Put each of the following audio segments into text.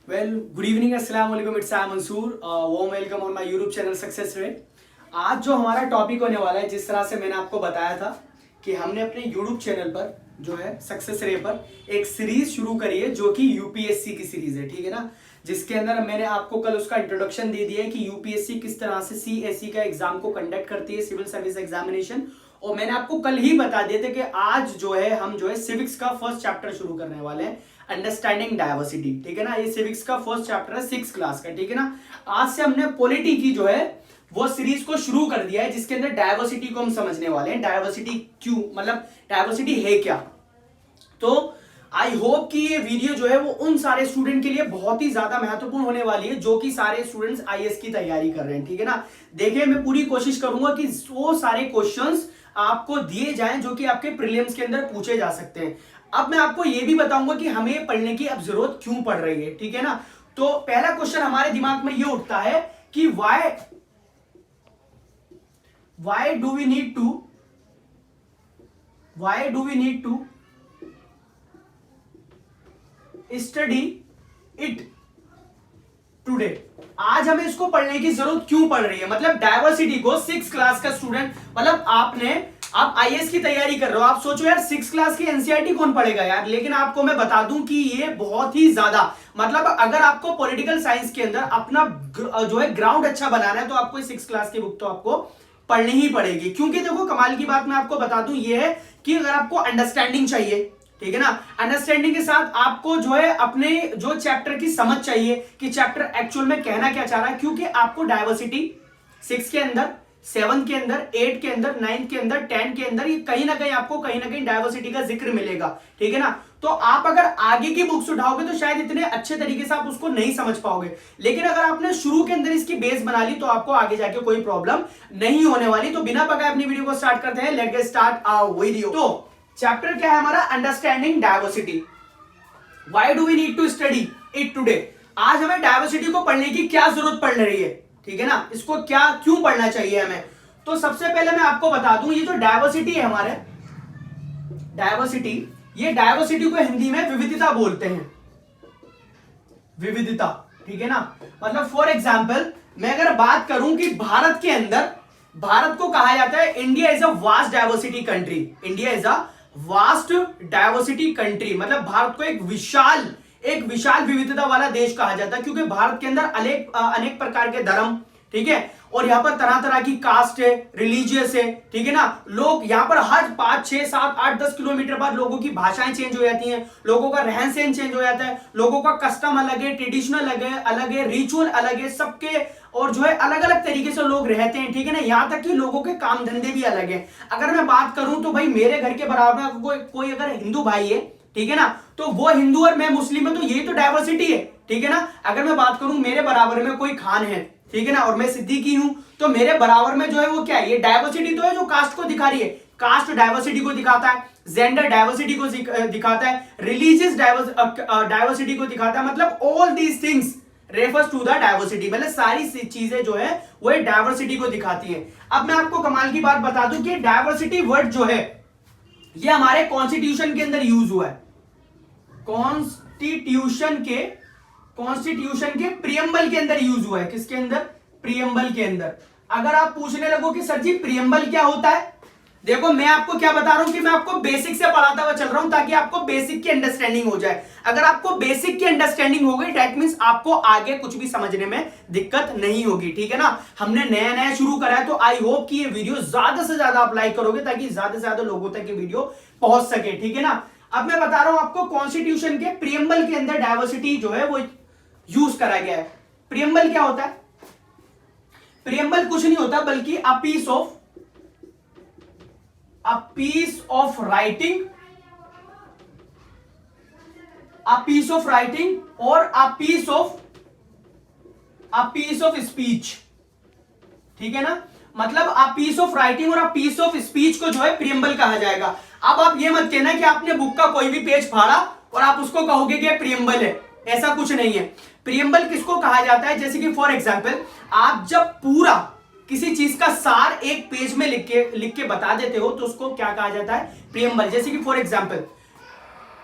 Good evening, अस्सलाम वालेकुम, it's I Mansoor, warm welcome on my YouTube channel success रे। आज जो हमारा टॉपिक होने वाला है, जिस तरह से मैंने आपको बताया था कि हमने अपने यूट्यूब चैनल पर जो है सक्सेस रे पर एक सीरीज शुरू करी है जो कि यूपीएससी की सीरीज है, ठीक है ना। जिसके अंदर मैंने आपको कल उसका इंट्रोडक्शन दे दिया है कि यूपीएससी किस तरह से सीएससी का एग्जाम को कंडक्ट करती है, सिविल सर्विस एग्जामिनेशन। और मैंने आपको कल ही बता दिए थे कि आज जो है हम जो है सिविक्स का फर्स्ट चैप्टर शुरू करने वाले हैं, अंडरस्टैंडिंग डायवर्सिटी, ठीक है ना। ये सिविक्स का फर्स्ट चैप्टर है 6th क्लास का, ठीक है ना। आज से हमने पॉलिटी की जो है वो सीरीज को शुरू कर दिया है, जिसके अंदर डायवर्सिटी को हम समझने वाले हैं। डायवर्सिटी क्यों, मतलब डायवर्सिटी है क्या। तो आई होप कि ये वीडियो जो है वो उन सारे स्टूडेंट के लिए बहुत ही ज्यादा महत्वपूर्ण होने वाली है जो कि सारे स्टूडेंट्स आईएएस की तैयारी कर रहे हैं, ठीक है ना। देखिए, मैं पूरी कोशिश करूंगा कि वो सारे क्वेश्चंस आपको दिए जाएं जो कि आपके प्रीलिम्स के अंदर पूछे जा सकते हैं। अब मैं आपको ये भी बताऊंगा कि हमें पढ़ने की अब जरूरत क्यों पड़ रही है, ठीक है ना। तो पहला क्वेश्चन हमारे दिमाग में ये उठता है कि why do we need to study it today। आज हमें इसको पढ़ने की जरूरत क्यों पड़ रही है, मतलब डायवर्सिटी को 6th क्लास का स्टूडेंट, मतलब आप आईएएस की तैयारी कर रहे हो, आप सोचो यार 6th क्लास की एनसीईआरटी कौन पढ़ेगा यार। लेकिन आपको मैं बता दूं कि ये बहुत ही ज्यादा, मतलब अगर आपको पॉलिटिकल साइंस के अंदर अपना जो है ग्राउंड अच्छा बनाना है तो आपको 6th क्लास की बुक तो आपको पढ़नी ही पड़ेगी। क्योंकि देखो, कमाल की बात मैं आपको बता दूं ये है कि अगर आपको अंडरस्टैंडिंग चाहिए, ठीक है ना, अंडरस्टैंडिंग के साथ आपको जो है अपने जो चैप्टर की समझ चाहिए कि चैप्टर एक्चुअल में कहना क्या चाह रहा है। क्योंकि आपको डायवर्सिटी 6 के अंदर, 7 के अंदर, 8 के अंदर, 9 के अंदर, 10 के अंदर, ये कहीं ना कहीं आपको कहीं ना कहीं डायवर्सिटी का जिक्र मिलेगा, ठीक है ना। तो आप अगर आगे की बुक्स उठाओगे तो शायद इतने अच्छे तरीके से आप उसको नहीं समझ पाओगे। लेकिन अगर आपने शुरू के अंदर इसकी बेस बना ली तो आपको आगे जाके कोई प्रॉब्लम नहीं होने वाली। तो बिना पकाए अपनी वीडियो को स्टार्ट करते हैं। Let's get start our video. तो चैप्टर क्या है हमारा, understanding diversity. Why do we need to study it today. आज हमें डायवर्सिटी को पढ़ने की क्या जरूरत पड़ रही है, ठीक है ना, इसको क्या क्यों पढ़ना चाहिए हमें। तो सबसे पहले मैं आपको बता दूं, ये जो डायवर्सिटी है हमारे, डायवर्सिटी, ये डायवर्सिटी को हिंदी में विविधता बोलते हैं, विविधता, ठीक है ना। मतलब फॉर एग्जाम्पल मैं अगर बात करूं कि भारत के अंदर, भारत को कहा जाता है India is a vast diversity country. India is a vast diversity country, मतलब भारत को एक विशाल विविधता वाला देश कहा जाता है। क्योंकि भारत के अंदर अनेक प्रकार के धर्म, ठीक है, और यहाँ पर तरह तरह की कास्ट है, रिलीजियस है, ठीक है ना। लोग यहाँ पर हर 5, 6, 7, 8, 10 किलोमीटर बाद लोगों की भाषाएं चेंज हो जाती हैं, लोगों का रहन सहन चेंज हो जाता है, लोगों का कस्टम अलग है, ट्रेडिशनल अलग है, रिचुअल अलग है सबके, और जो है अलग अलग तरीके से लोग रहते हैं, ठीक है ना। यहाँ तक कि लोगों के काम धंधे भी अलग है। अगर मैं बात करूं तो भाई मेरे घर के बराबर में कोई अगर हिंदू भाई है, ठीक है ना, तो वो हिंदू और मैं मुस्लिम है, तो ये तो डायवर्सिटी है, ठीक है ना। अगर मैं बात करूं मेरे बराबर में कोई खान है, ठीक है ना, और मैं सिद्दीकी हूं, तो मेरे बराबर में जो है वो क्या है, ये डायवर्सिटी तो है जो कास्ट को दिखा रही है। कास्ट डायवर्सिटी को दिखाता है, जेंडर डायवर्सिटी को दिखाता है, रिलीजियस डायवर्सिटी को दिखाता है। मतलब all these things refers to the diversity, मतलब सारी चीजें जो है वो डायवर्सिटी को दिखाती है। अब मैं आपको कमाल की बात बता दूं कि डायवर्सिटी वर्ड जो है ये हमारे कॉन्स्टिट्यूशन के अंदर यूज हुआ है। कॉन्स्टिट्यूशन के प्रियम्बल के अंदर यूज हुआ है। किसके अंदर, प्रियम्बल के अंदर। अगर आप पूछने लगो कि सर जी प्रियम्बल क्या होता है, देखो मैं आपको क्या बता रहा हूं कि मैं आपको बेसिक से पढ़ाता हुआ चल रहा हूं ताकि आपको बेसिक की अंडरस्टैंडिंग हो जाए। अगर आपको बेसिक की अंडरस्टैंडिंग हो गई दैट मींस आपको आगे कुछ भी समझने में दिक्कत नहीं होगी, ठीक है ना। हमने नया नया शुरू करा है, तो आई होप कि ये वीडियो ज्यादा से ज्यादा आप लाइक करोगे ताकि ज्यादा से ज्यादा लोगों तक ये वीडियो पहुंच सके, ठीक है ना। अब मैं बता रहा हूं आपको कॉन्स्टिट्यूशन के प्रियम्बल के अंदर डायवर्सिटी जो है वो यूज करा गया है। प्रियम्बल क्या होता है, प्रियम्बल कुछ नहीं होता बल्कि अ पीस ऑफ राइटिंग, और अ पीस ऑफ स्पीच, ठीक है ना। मतलब अ पीस ऑफ राइटिंग और अ पीस ऑफ स्पीच को जो है प्रियम्बल कहा जाएगा। अब आप ये मत कहना कि आपने बुक का कोई भी पेज फाड़ा और आप उसको कहोगे कि प्रियम्बल है, ऐसा कुछ नहीं है। प्रियम्बल किसको कहा जाता है, जैसे कि फॉर एग्जाम्पल आप जब पूरा किसी चीज का सार एक पेज में लिख के बता देते हो तो उसको क्या कहा जाता है, प्रियम्बल। जैसे कि फॉर एग्जाम्पल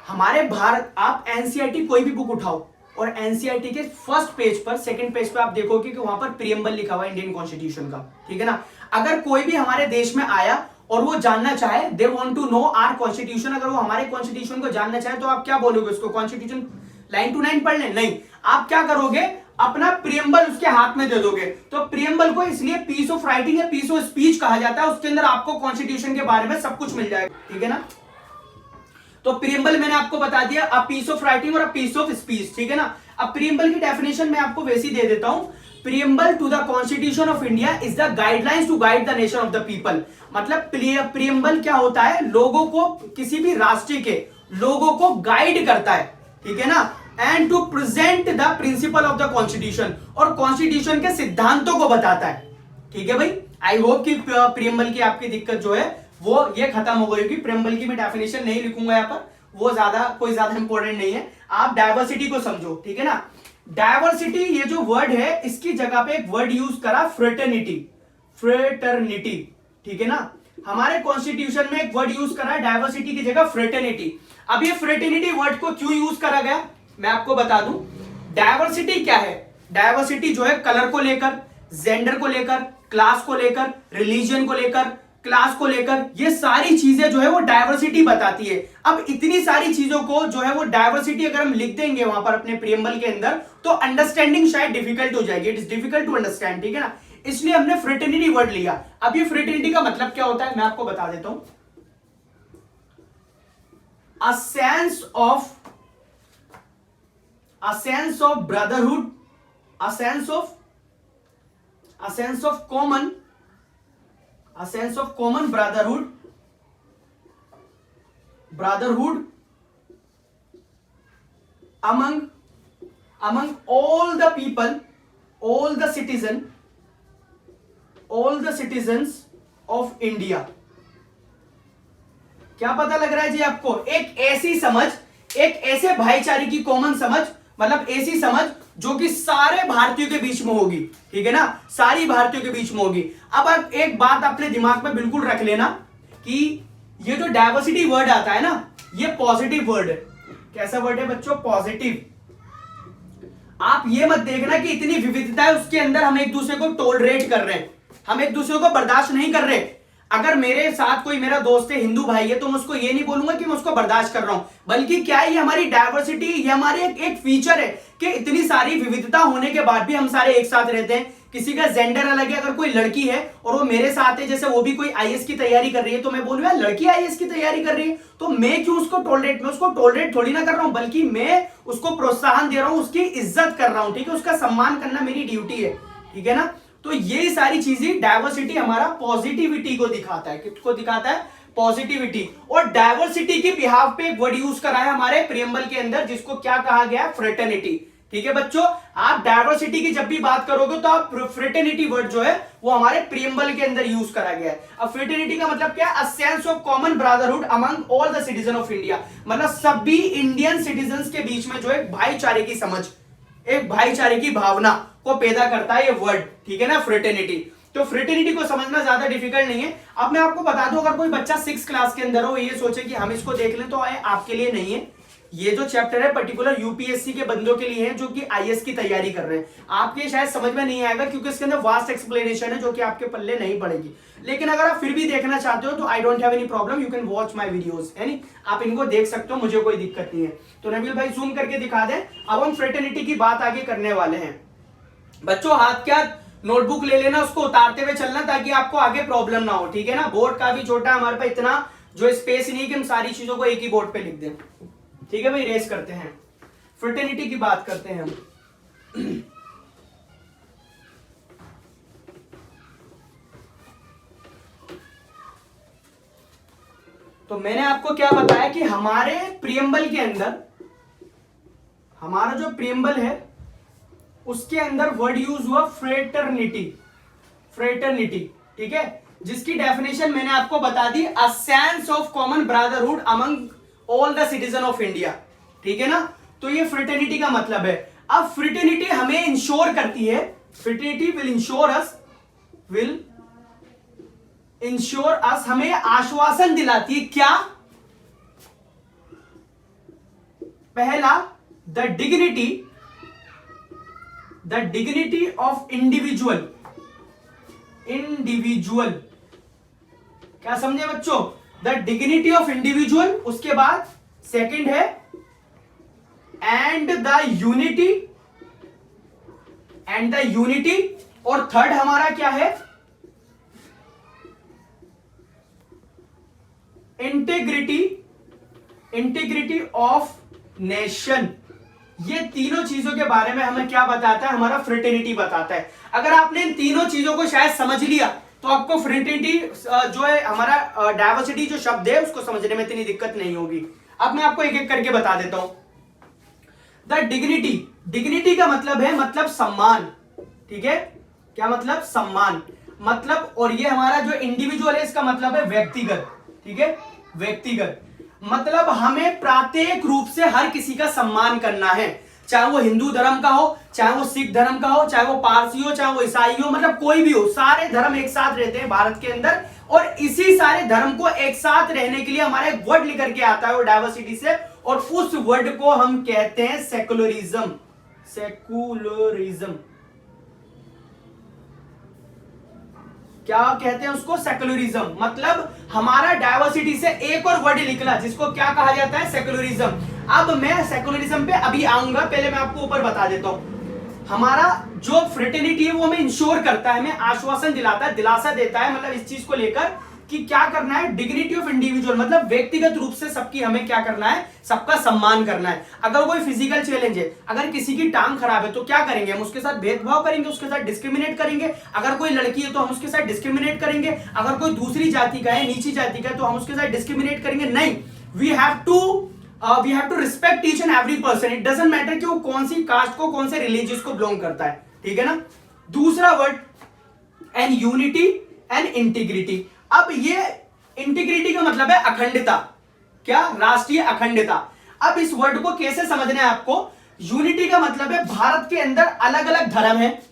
हमारे भारत, आप एनसीईआरटी कोई भी बुक उठाओ, और एनसीईआरटी के फर्स्ट पेज पर, सेकंड पेज पर आप देखोगे कि वहां पर प्रियम्बल लिखा हुआ है इंडियन कॉन्स्टिट्यूशन का, ठीक है ना। अगर कोई भी हमारे देश में आया और वो जानना चाहे, they want to know our constitution, अगर वो हमारे कॉन्स्टिट्यूशन को जानना चाहे तो आप क्या बोलोगे उसको, कॉन्स्टिट्यूशन लाइन टू लाइन पढ़ ले? नहीं, आप क्या करोगे, अपना प्रियम्बल उसके हाथ में दे दोगे। तो प्रियम्बल को इसलिए पीस ऑफ राइटिंग या पीस ऑफ स्पीच कहा जाता है, उसके अंदर आपको कॉन्स्टिट्यूशन के बारे में सब कुछ मिल जाएगा, ठीक है ना। तो प्रियम्बल मैंने आपको बता दिया, अ पीस ऑफ राइटिंग और अ पीस ऑफ स्पीच, ठीक है ना। अब प्रियम्बल की डेफिनेशन मैं आपको वैसी दे देता हूं, preamble to the constitution of India is the guidelines to guide the nation of the people. मतलब प्रियम्बल क्या होता है, लोगों को, किसी भी राष्ट्र के लोगों को गाइड करता है, ठीक है ना, and to present the principle of the constitution, और कॉन्स्टिट्यूशन के सिद्धांतों को बताता है, ठीक है भाई। आई होप कि प्रियम्बल की आपकी दिक्कत जो है वो ये खत्म हो गई होगी। प्रियम्बल की मैं डेफिनेशन नहीं लिखूंगा यहाँ पर, वो कोई ज्यादा इंपॉर्टेंट नहीं है, आप डायवर्सिटी को समझो, ठीक है ना। डायवर्सिटी ये जो वर्ड है, इसकी जगह पे एक वर्ड यूज करा, फ्रेटर्निटी, फ्रेटर्निटी, ठीक है ना। हमारे कॉन्स्टिट्यूशन में एक वर्ड यूज करा है डायवर्सिटी की जगह फ्रेटर्निटी। अब ये फ्रेटर्निटी वर्ड को क्यों यूज करा गया मैं आपको बता दूं। डायवर्सिटी क्या है, डायवर्सिटी जो है कलर को लेकर, जेंडर को लेकर, क्लास को लेकर, रिलीजन को लेकर, क्लास को लेकर, ये सारी चीजें जो है वो डायवर्सिटी बताती है। अब इतनी सारी चीजों को जो है वो डायवर्सिटी अगर हम लिख देंगे वहां पर अपने प्रियम्बल के अंदर, तो अंडरस्टैंडिंग शायद डिफिकल्ट हो जाएगी, it is difficult to understand, ठीक है ना। इसलिए हमने फ्रेटर्निटी वर्ड लिया। अब ये फ्रेटर्निटी का मतलब क्या होता है मैं आपको बता देता हूं। अ sense of brotherhood, a sense of common brotherhood among all the people, all the citizens of India। क्या पता लग रहा है जी आपको, एक ऐसी समझ, एक ऐसे भाईचारे की कॉमन समझ, मतलब ऐसी समझ जो कि सारे भारतीयों के बीच में होगी, ठीक है ना, सारी भारतीयों के बीच में होगी। अब एक बात अपने दिमाग में बिल्कुल रख लेना कि ये जो डायवर्सिटी वर्ड आता है ना, ये पॉजिटिव वर्ड है। कैसा वर्ड है बच्चों, पॉजिटिव। आप ये मत देखना कि इतनी विविधता है उसके अंदर हम एक दूसरे को टॉलरेट कर रहे हैं, हम एक दूसरे को बर्दाश्त नहीं कर रहे। अगर मेरे साथ कोई मेरा दोस्त है, हिंदू भाई है, तो मैं उसको ये नहीं बोलूंगा कि मैं उसको बर्दाश्त कर रहा हूं, बल्कि क्या है, ये हमारी डायवर्सिटी, ये हमारे एक फीचर है कि इतनी सारी विविधता होने के बाद भी हम सारे एक साथ रहते हैं। किसी का जेंडर अलग है, अगर कोई लड़की है और वो मेरे साथ है, जैसे वो भी कोई आईएएस की तैयारी कर रही है, तो मैं बोलूँ यार लड़की आईएएस की तैयारी कर रही है, तो मैं क्यों उसको टॉलरेट, मैं उसको टॉलरेट थोड़ी ना कर रहा हूं, बल्कि मैं उसको प्रोत्साहन दे रहा हूं, उसकी इज्जत कर रहा हूं, ठीक है, उसका सम्मान करना मेरी ड्यूटी है, ठीक है ना। तो ये सारी चीजें, डायवर्सिटी हमारा पॉजिटिविटी को दिखाता है, किसको दिखाता है, पॉजिटिविटी। और डायवर्सिटी के बिहाफ पे एक वर्ड यूज करा है हमारे प्रियम्बल के अंदर, जिसको क्या कहा गया है, फ्रेटर्निटी, ठीक है बच्चों। आप डायवर्सिटी की जब भी बात करोगे तो आप फ्रेटर्निटी वर्ड जो है वो हमारे प्रियम्बल के अंदर यूज करा गया है। अब फ्रेटर्निटी का मतलब क्या है, अ sense of common brotherhood among all the citizen of India, मतलब सभी इंडियन सिटीजन के बीच में जो है भाईचारे की समझ, एक भाईचारे की भावना को पैदा करता है ये वर्ड, ठीक है ना, फ्रेटर्निटी। तो फ्रेटर्निटी को समझना ज्यादा डिफिकल्ट नहीं है। अब मैं आपको बता दूं, अगर कोई बच्चा 6 क्लास के अंदर हो, ये सोचे कि हम इसको देख लें, तो आपके लिए नहीं है। ये जो चैप्टर है पर्टिकुलर यूपीएससी के बंदों के लिए है जो कि आईएएस की तैयारी कर रहे हैं। आपके शायद समझ में नहीं आएगा क्योंकि इसके अंदर वास्ट एक्सप्लेनेशन है जो कि आपके पल्ले नहीं पड़ेगी। लेकिन अगर आप फिर भी देखना चाहते हो तो I don't have any problem, you can watch my videos, यानी आप इनको देख सकते हो, मुझे कोई दिक्कत नहीं है। तो नबील भाई जूम करके दिखा दें। अब हम फ्रेटर्निटी की बात आगे करने वाले हैं। बच्चों हाथ क्या, नोटबुक ले लेना, उसको उतारते हुए चलना ताकि आपको आगे प्रॉब्लम ना हो, ठीक है ना। बोर्ड काफी छोटा, हमारे पास इतना जो स्पेस नहीं है कि हम सारी चीजों को एक ही बोर्ड पे लिख दें, ठीक है भाई। रेस करते हैं, फ्रेटर्निटी की बात करते हैं हम। तो मैंने आपको क्या बताया कि हमारे प्रियम्बल के अंदर, हमारा जो प्रियम्बल है उसके अंदर वर्ड यूज हुआ फ्रेटर्निटी, फ्रेटर्निटी, ठीक है, जिसकी डेफिनेशन मैंने आपको बता दी, a sense of common brotherhood among all the citizen of India, ठीक है ना। तो ये फ्रेटर्निटी का मतलब है। अब फ्रेटर्निटी हमें इंश्योर करती है, फ्रेटर्निटी विल इंश्योर अस, हमें आश्वासन दिलाती है क्या, पहला the dignity the dignity of individual, individual क्या समझे बच्चों, द डिग्निटी ऑफ इंडिविजुअल, उसके बाद सेकंड है and the unity, and the unity, और थर्ड हमारा क्या है, इंटीग्रिटी, इंटीग्रिटी ऑफ नेशन। ये तीनों चीजों के बारे में हमें क्या बताता है, हमारा फ्रेटर्निटी बताता है। अगर आपने इन तीनों चीजों को शायद समझ लिया तो आपको फ्रेटर्निटी जो है, हमारा डायवर्सिटी जो शब्द है उसको समझने में इतनी दिक्कत नहीं होगी। अब मैं आपको एक एक करके बता देता हूं। द डिग्निटी, डिग्निटी का मतलब है, मतलब सम्मान, ठीक है, क्या मतलब, सम्मान, मतलब, और ये हमारा जो इंडिविजुअल है इसका मतलब है व्यक्तिगत, ठीक है, व्यक्तिगत, मतलब हमें प्रत्येक रूप से हर किसी का सम्मान करना है, चाहे वो हिंदू धर्म का हो, चाहे वो सिख धर्म का हो, चाहे वो पारसी हो, चाहे वो ईसाई हो, मतलब कोई भी हो, सारे धर्म एक साथ रहते हैं भारत के अंदर, और इसी सारे धर्म को एक साथ रहने के लिए हमारा एक वर्ड लेकर के आता है वो डाइवर्सिटी से, और उस वर्ड को हम कहते हैं सेकुलरिज्म, सेकुलरिज्म, क्या कहते हैं उसको, सेकुलरिज्म। मतलब हमारा डाइवर्सिटी से एक और वर्ड निकला जिसको क्या कहा जाता है, सेकुलरिज्म। अब मैं सेकुलरिज्म पे अभी आऊंगा, पहले मैं आपको ऊपर बता देता हूं। हमारा जो फ्रेटर्निटी है वो हमें इंश्योर करता है, हमें आश्वासन दिलाता है, दिलासा देता है, मतलब इस चीज को लेकर कि क्या करना है, डिग्निटी ऑफ इंडिविजुअल, मतलब व्यक्तिगत रूप से सबकी हमें क्या करना है, सबका सम्मान करना है। अगर कोई फिजिकल चैलेंज है, अगर किसी की टांग खराब है तो क्या करेंगे, हम उसके साथ भेदभाव करेंगे, उसके साथ डिस्क्रिमिनेट करेंगे। अगर कोई लड़की है तो हम उसके साथ डिस्क्रिमिनेट करेंगे। अगर कोई दूसरी जाति का है, नीची जाति का है, तो हम उसके साथ डिस्क्रिमिनेट करेंगे नहीं। We have to respect each and every person, it doesn't matter कि वो कौन सी कास्ट को, कौन से रिलीजियस को बिलोंग करता है, ठीक है ना। दूसरा word and unity and integrity. अब ये इंटीग्रिटी का मतलब है अखंडता, क्या, राष्ट्रीय अखंडता। अब इस वर्ड को कैसे समझना है आपको, यूनिटी का मतलब है भारत के अंदर अलग अलग धर्म है,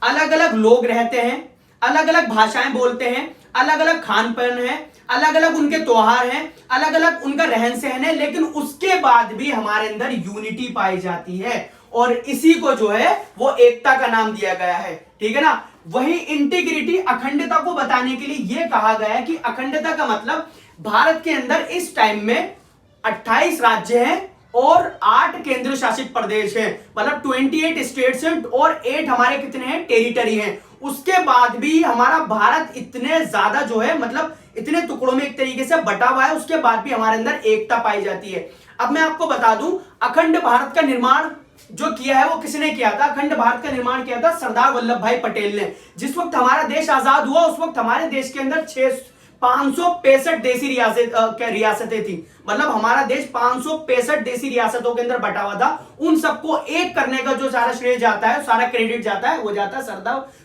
अलग अलग लोग रहते हैं, अलग अलग भाषाएं बोलते हैं, अलग अलग खान पान है, अलग अलग उनके त्योहार हैं, अलग अलग उनका रहन सहन है, लेकिन उसके बाद भी हमारे अंदर यूनिटी पाई जाती है, और इसी को जो है वो एकता का नाम दिया गया है, ठीक है ना। वही इंटीग्रिटी, अखंडता को बताने के लिए यह कहा गया है कि अखंडता का मतलब भारत के अंदर इस टाइम में 28 राज्य हैं और 8 केंद्र शासित प्रदेश हैं, मतलब 28 स्टेट्स हैं और 8 हमारे कितने हैं, टेरिटरी हैं। उसके बाद भी हमारा भारत इतने ज्यादा जो है, मतलब इतने टुकड़ों में एक तरीके से बटा हुआ है, उसके बाद भी हमारे अंदर एकता पाई जाती है। अब मैं आपको बता दूं, अखंड भारत का निर्माण जो किया है वो किसने किया था, अखंड भारत का निर्माण किया था सरदार वल्लभ भाई पटेल ने। जिस वक्त हमारा देश आजाद हुआ उस वक्त हमारे देश के अंदर 565 देसी रियासतें थी, मतलब हमारा देश 565 देसी रियासतों के अंदर बटा हुआ था। उन सबको एक करने का जो सारा श्रेय जाता है, सारा क्रेडिट जाता है, वो जाता है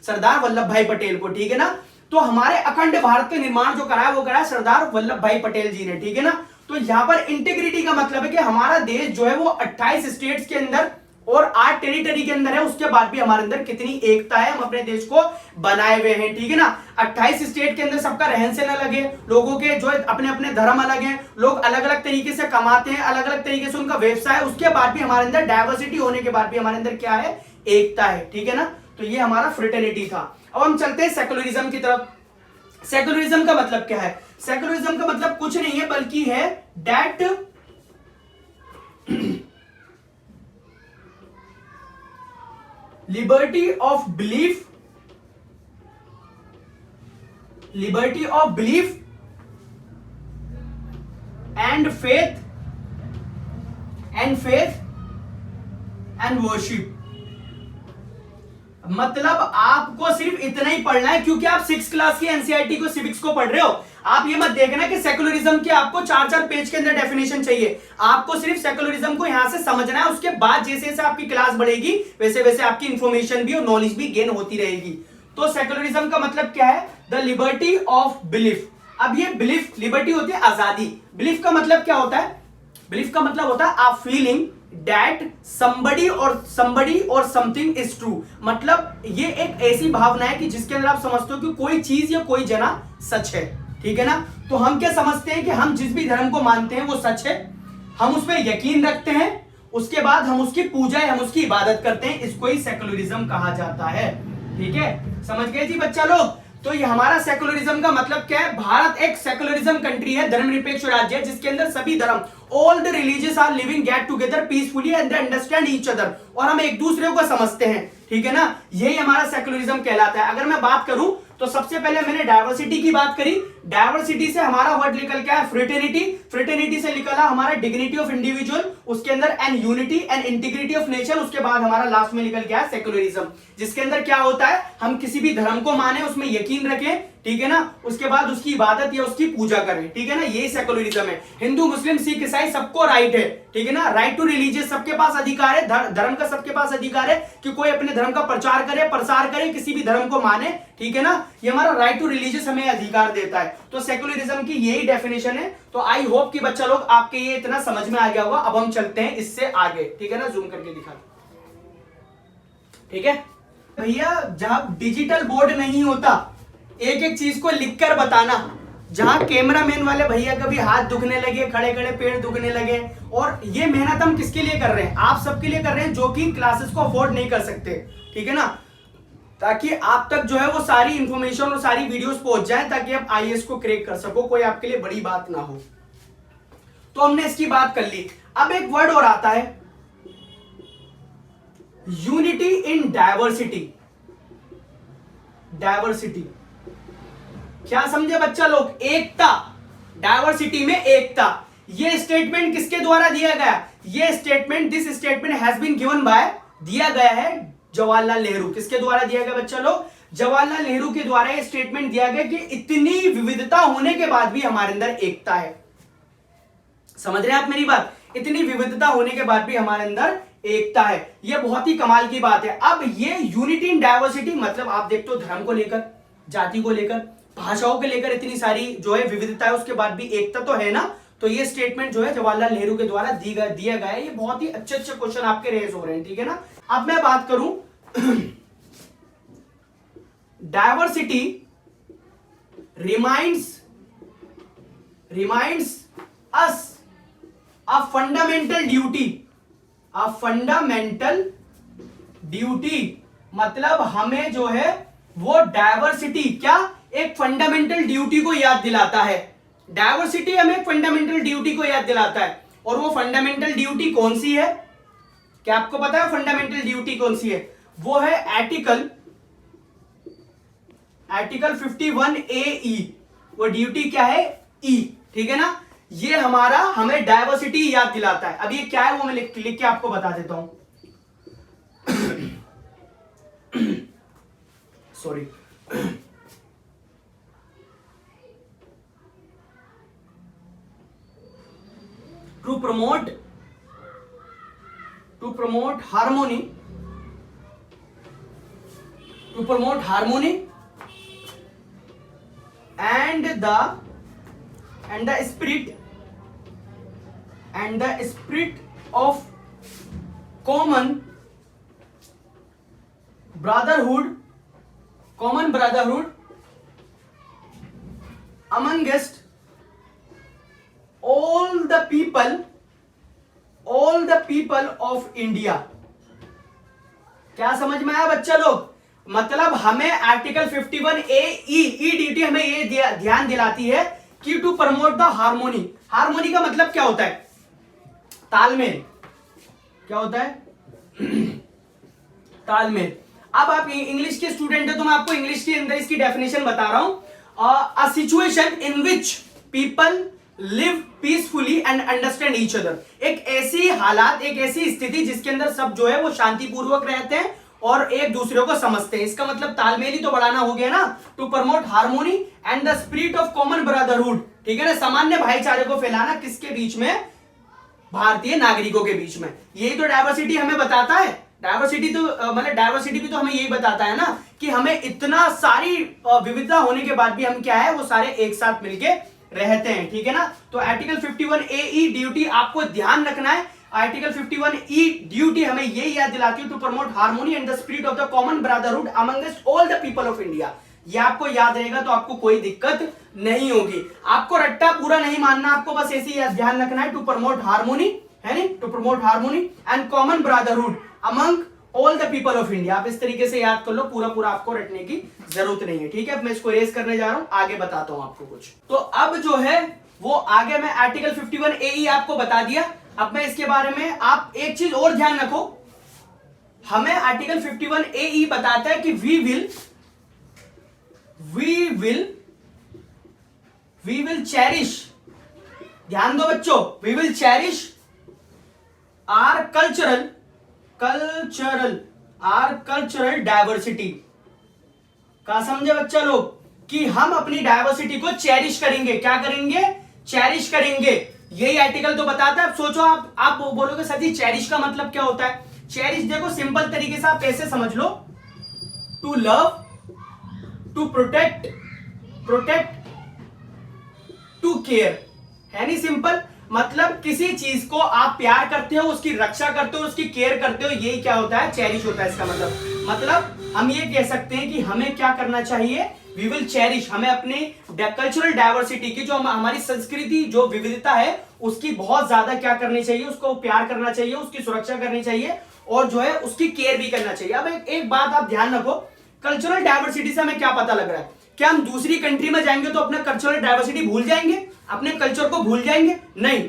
सरदार वल्लभ भाई पटेल को, ठीक है ना। तो हमारे अखंड भारत का निर्माण जो कराया वो कराया सरदार वल्लभ भाई पटेल जी ने, ठीक है ना। तो यहां पर इंटीग्रिटी का मतलब है कि हमारा देश जो है वो 28 स्टेट्स के अंदर और 8 टेरिटरी के अंदर है, उसके बाद भी हमारे अंदर कितनी एकता है, हम अपने देश को बनाए हुए हैं, ठीक है ना। 28 स्टेट के अंदर सबका रहन सहन अलग है, लोगों के जो अपने अपने धर्म अलग हैं, लोग अलग अलग तरीके से कमाते हैं, अलग अलग तरीके से उनका व्यवसाय है, उसके बाद भी हमारे अंदर डाइवर्सिटी होने के बाद भी हमारे अंदर क्या है, एकता है, ठीक है ना। तो ये हमारा फ्रेटर्निटी था। अब हम चलते हैं सेकुलरिज्म की तरफ। सेकुलरिज्म का मतलब क्या है, सेकुलरिज्म का मतलब कुछ नहीं है बल्कि है that liberty of belief and faith and worship। मतलब आपको सिर्फ इतना ही पढ़ना है, क्योंकि आप 6 क्लास की एनसीईआरटी को, सिविक्स को पढ़ रहे हो। आप ये मत देखना कि सेकुलरिज्म के आपको 4-4 पेज के अंदर डेफिनेशन चाहिए, आपको सिर्फ सेकुलरिज्म को यहां से समझना है। उसके बाद जैसे जैसे आपकी क्लास बढ़ेगी वैसे वैसे आपकी इंफॉर्मेशन भी और नॉलेज भी गेन होती रहेगी। तो सेकुलरिज्म का मतलब क्या है, द लिबर्टी ऑफ बिलीफ। अब ये बिलीफ, लिबर्टी होती है आजादी, बिलीफ का मतलब क्या होता है, बिलीफ का मतलब होता है आप feeling that somebody or something is true। मतलब ये एक ऐसी भावना है कि जिसके अंदर आप समझते हो कि कोई चीज या कोई जना सच है, ठीक है ना। तो हम क्या समझते हैं कि हम जिस भी धर्म को मानते हैं वो सच है, हम उस पर यकीन रखते हैं उसके बाद हम उसकी पूजा हम उसकी इबादत करते हैं, इसको ही सेकुलरिज्म कहा जाता है। ठीक है, समझ गए जी बच्चा लोग। तो ये हमारा सेकुलरिज्म का मतलब क्या है, भारत एक सेकुलरिज्म कंट्री है, धर्मनिरपेक्ष राज्य है, जिसके अंदर सभी धर्म, all the religious are living get together peacefully and they understand each other, और हम एक दूसरे को समझते हैं। ठीक है ना, यही हमारा सेकुलरिज्म कहलाता है। अगर मैं बात करूं तो सबसे पहले मैंने डायवर्सिटी की बात करी। डायवर्सिटी से हमारा वर्ड निकल क्या है, फ्रेटर्निटी। फ्रेटर्निटी से निकला हमारा डिग्निटी ऑफ इंडिविजुअल, उसके अंदर and unity and integrity of nation, उसके बाद हमारा लास्ट में निकल गया है सेकुलरिज्म, जिसके अंदर क्या होता है, हम किसी भी धर्म को माने, उसमें यकीन रखें, ठीक है ना, उसके बाद उसकी इबादत या उसकी पूजा करें। ठीक है ना, यही सेकुलरिज्म है। हिंदू मुस्लिम सिख ईसाई सबको राइट है, ठीक है ना, राइट टू रिलीजियस, सबके पास अधिकार है, धर्म का सबके पास अधिकार है कि कोई अपने धर्म का प्रचार करे, प्रसार करे, किसी भी धर्म को माने। ठीक है ना, ये हमारा राइट टू रिलीजियस हमें अधिकार देता है। तो सेकुलरिज्म की यही डेफिनेशन है। तो आई होप कि बच्चा लोग आपके ये इतना समझ में आ गया होगा। अब हम चलते हैं इससे आगे, ठीक है ना, जूम करके दिखा। ठीक है भैया, जब डिजिटल बोर्ड नहीं होता, एक एक चीज को लिखकर बताना, जहां कैमरामैन वाले भैया का भी हाथ दुखने लगे, खड़े खड़े पेड़ दुखने लगे। और ये मेहनत हम किसके लिए कर रहे हैं, आप सबके लिए कर रहे हैं जो कि क्लासेस को अफोर्ड नहीं कर सकते। ठीक है ना, ताकि आप तक जो है वो सारी इंफॉर्मेशन और सारी वीडियोस पहुंच जाए, ताकि आप आईएएस को क्रैक कर सको, कोई आपके लिए बड़ी बात ना हो। तो हमने इसकी बात कर ली। अब एक वर्ड और आता है, यूनिटी इन डायवर्सिटी। डायवर्सिटी क्या समझे बच्चा लोग, एकता, डायवर्सिटी में एकता। ये स्टेटमेंट किसके द्वारा दिया गया, ये statement, this statement has been given by, दिया गया है जवाहरलाल नेहरू। किसके द्वारा दिया गया बच्चा लोग, जवाहरलाल नेहरू के द्वारा ये स्टेटमेंट दिया गया कि इतनी विविधता होने के बाद भी हमारे अंदर एकता है। समझ रहे हैं आप मेरी बात, इतनी विविधता होने के बाद भी हमारे अंदर एकता है, ये बहुत ही कमाल की बात है। अब ये यूनिटी इन डायवर्सिटी मतलब आप देखते हो धर्म को लेकर, जाति को लेकर, भाषाओं को लेकर इतनी सारी जो है विविधता है, उसके बाद भी एकता तो है ना। तो ये स्टेटमेंट जो है जवाहरलाल नेहरू के द्वारा दिया गया है। ये बहुत ही अच्छे अच्छे क्वेश्चन आपके रेज हो रहे हैं, ठीक है ना। अब मैं बात करूं, diversity reminds us a fundamental duty, a fundamental duty मतलब हमें जो है वो डायवर्सिटी क्या, एक फंडामेंटल ड्यूटी को याद दिलाता है। डायवर्सिटी हमें फंडामेंटल ड्यूटी को याद दिलाता है। और वो फंडामेंटल ड्यूटी कौन सी है, क्या आपको पता है फंडामेंटल ड्यूटी कौन सी है, वो है आर्टिकल 51A E। वो ड्यूटी क्या है, ई, ठीक है ना। ये हमारा हमें डायवर्सिटी याद दिलाता है। अब ये क्या है वो मैं लिख के आपको बता देता हूं। Sorry, to promote harmony and the spirit of common brotherhood amongst all the people of India। क्या समझ में आया बच्चा लोग, मतलब हमें आर्टिकल 51A E ड्यूटी हमें ये ध्यान दिलाती है कि to promote the harmony. Harmony का मतलब क्या होता है, तालमेल। क्या होता है, तालमेल। अब आप इंग्लिश के स्टूडेंट है तो मैं आपको इंग्लिश के अंदर इसकी डेफिनेशन बता रहा हूं। A situation in which people live peacefully and understand each other. एक ऐसी हालात, एक ऐसी स्थिति जिसके अंदर सब जो है वो शांतिपूर्वक रहते हैं और एक दूसरे को समझते हैं। इसका मतलब तालमेल ही तो बढ़ाना हो गया ना। To promote harmony and the spirit of common brotherhood, ठीक है ना, सामान्य भाईचारे को फैलाना, किसके बीच में, भारतीय नागरिकों के बीच में। यही तो डायवर्सिटी हमें बताता है। डायवर्सिटी तो मतलब डायवर्सिटी भी तो हमें यही बताता है ना कि हमें इतना सारी विविधता होने के बाद भी हम क्या है वो सारे एक साथ मिलके रहते हैं, ठीक है ना। तो आर्टिकल 51A E ड्यूटी आपको ध्यान रखना है। आर्टिकल 51E ड्यूटी हमें यही याद दिलाती है, to promote harmony and the spirit of the common brotherhood amongst all the people of India. ये आपको याद रहेगा तो आपको कोई दिक्कत नहीं होगी। आपको रट्टा पूरा नहीं मानना, आपको बस ऐसे ही ध्यान रखना है, टू प्रमोट हार्मोनी है नहीं, to promote harmony and common brotherhood among all the people of India. आप इस तरीके से याद कर लो, पूरा पूरा आपको रटने की जरूरत नहीं है, ठीक है। मैं इसको रेस करने जा रहा हूं, आगे बताता हूं आपको कुछ। तो अब जो है वो आगे मैं आर्टिकल 51 ए आपको बता दिया। अब मैं इसके बारे में आप एक चीज और ध्यान रखो, हमें आर्टिकल 51 ए बताता है कि वी विल चेरिश, ध्यान दो बच्चों, we will cherish our cultural diversity. का समझे बच्चा लोग, कि हम अपनी डाइवर्सिटी को चेरिश करेंगे। क्या करेंगे? चेरिश करेंगे। यही आर्टिकल तो बताता है। अब सोचो, आप बोलोगे सर जी चेरिश का मतलब क्या होता है? चेरिश देखो सिंपल तरीके से आप ऐसे समझ लो, to love, to protect, to care, है नहीं सिंपल। मतलब किसी चीज को आप प्यार करते हो, उसकी रक्षा करते हो, उसकी केयर करते हो, यही क्या होता है? चेरिश होता है इसका मतलब हम ये कह सकते हैं कि हमें क्या करना चाहिए? वी विल चेरिश, हमें अपने कल्चरल डाइवर्सिटी की, जो हमारी संस्कृति, जो विविधता है, उसकी बहुत ज्यादा क्या करनी चाहिए? उसको प्यार करना चाहिए, उसकी सुरक्षा करनी चाहिए और जो है उसकी केयर भी करना चाहिए। अब एक बात आप ध्यान रखो, कल्चरल डाइवर्सिटी से हमें क्या पता लग रहा है? क्या हम दूसरी कंट्री में जाएंगे तो अपना कल्चरल डाइवर्सिटी भूल जाएंगे? अपने कल्चर को भूल जाएंगे? नहीं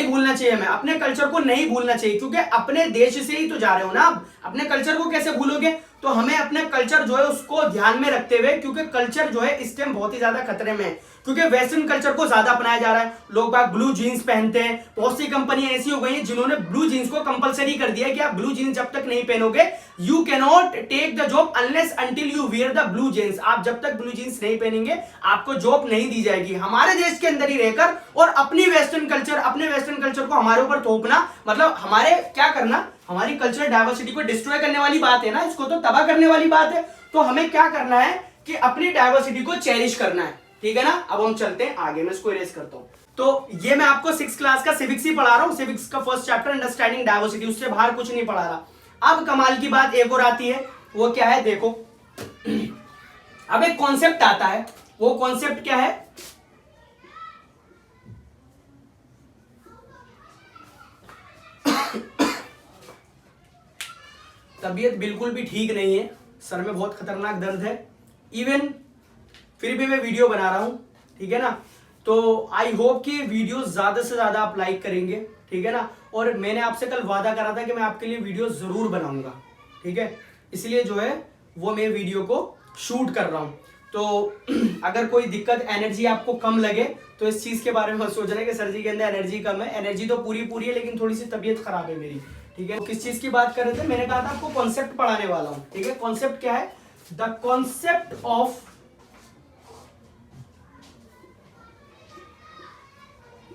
भूलना चाहिए। हमें अपने कल्चर को नहीं भूलना चाहिए, क्योंकि अपने देश से ही तो जा रहे हो ना आप, अपने कल्चर को कैसे भूलोगे? तो हमें अपने कल्चर जो है उसको ध्यान में रखते हुए, क्योंकि कल्चर जो है इस टाइम बहुत ही ज्यादा खतरे में है, क्योंकि वेस्टर्न कल्चर को ज्यादा अपनाया जा रहा है। लोग बाग ब्लू जीन्स पहनते हैं, बहुत सी कंपनियां ऐसी हो गई हैं जिन्होंने ब्लू जीन्स को कंपलसरी कर दिया है कि आप ब्लू जीन्स जब तक नहीं पहनोगे, you can not take the job unless until you wear the blue jeans. आप जब तक ब्लू जीन्स नहीं पहनेंगे आपको जॉब नहीं दी जाएगी। हमारे देश के अंदर ही रहकर और अपने वेस्टर्न कल्चर को हमारे ऊपर थोपना, मतलब हमारे क्या करना, हमारी कल्चरल डाइवर्सिटी को डिस्ट्रॉय करने वाली बात है ना, इसको तो तबाह करने वाली बात है। तो हमें क्या करना है कि अपनी डाइवर्सिटी को चेरिश करना है, ठीक है ना। अब हम चलते हैं आगे, मैं इसको इरेज करता हूं। तो ये मैं आपको 6th क्लास का सिविक्स ही पढ़ा रहा हूं, सिविक्स का फर्स्ट चैप्टर अंडरस्टैंडिंग डाइवर्सिटी, उससे बाहर कुछ नहीं पढ़ा रहा। अब कमाल की बात एक और आती है, वो क्या है देखो। अब एक कॉन्सेप्ट आता है, वो कॉन्सेप्ट क्या है? तबीयत बिल्कुल भी ठीक नहीं है, सर में बहुत खतरनाक दर्द है, इवन फिर भी मैं वीडियो बना रहा हूं, ठीक है ना। तो आई होप कि वीडियो ज्यादा से ज्यादा आप लाइक करेंगे, ठीक है ना। और मैंने आपसे कल वादा करा था कि मैं आपके लिए वीडियो जरूर बनाऊंगा, ठीक है। इसलिए जो है वो मैं वीडियो को शूट कर रहा हूं। तो अगर कोई दिक्कत, एनर्जी आपको कम लगे तो इस चीज के बारे में मत सोचना कि सर जी के अंदर एनर्जी कम है। एनर्जी तो पूरी है, लेकिन थोड़ी सी तबीयत खराब है मेरी, ठीक है। तो किस चीज की बात कर रहे थे? मैंने कहा था आपको कॉन्सेप्ट पढ़ाने वाला हूं, ठीक है। कॉन्सेप्ट क्या है? The concept of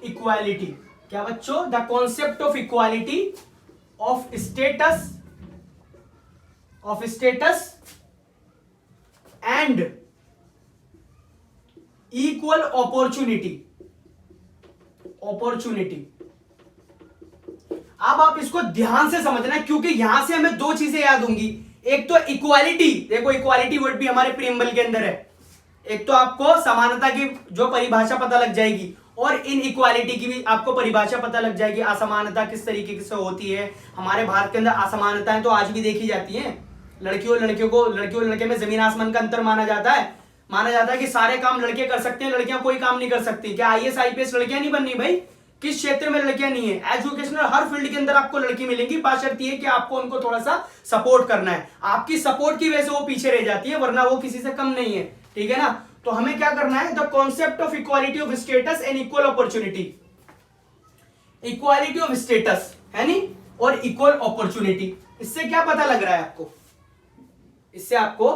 equality. क्या बच्चों? The concept of equality of status and equal opportunity. अब आप इसको ध्यान से समझना, क्योंकि यहां से हमें दो चीजें याद होंगी। एक तो इक्वालिटी, देखो इक्वालिटी वर्ड भी हमारे प्रीएम्बल के अंदर है। एक तो आपको समानता की जो परिभाषा पता लग जाएगी, और इन इक्वालिटी की भी आपको परिभाषा पता लग जाएगी। असमानता किस तरीके से होती है, हमारे भारत के अंदर असमानताएं तो आज भी देखी जाती हैं। लड़कियों लड़के में जमीन आसमान का अंतर माना जाता है कि सारे काम लड़के कर सकते हैं, लड़कियां कोई काम नहीं कर सकती। क्या IAS IPS लड़कियां नहीं बननी भाई? किस क्षेत्र में लड़कियां नहीं है? एजुकेशनल हर फील्ड के अंदर आपको लड़की मिलेंगी, बात शर्त यह है कि आपको उनको थोड़ा सा सपोर्ट करना है। आपकी सपोर्ट की वजह से वो पीछे रह जाती है, वरना वो किसी से कम नहीं है, ठीक है ना। तो हमें क्या करना है? The concept of equality of status and equal opportunity. Equality of status है नी, और इक्वल अपॉर्चुनिटी। इससे क्या पता लग रहा है आपको? इससे आपको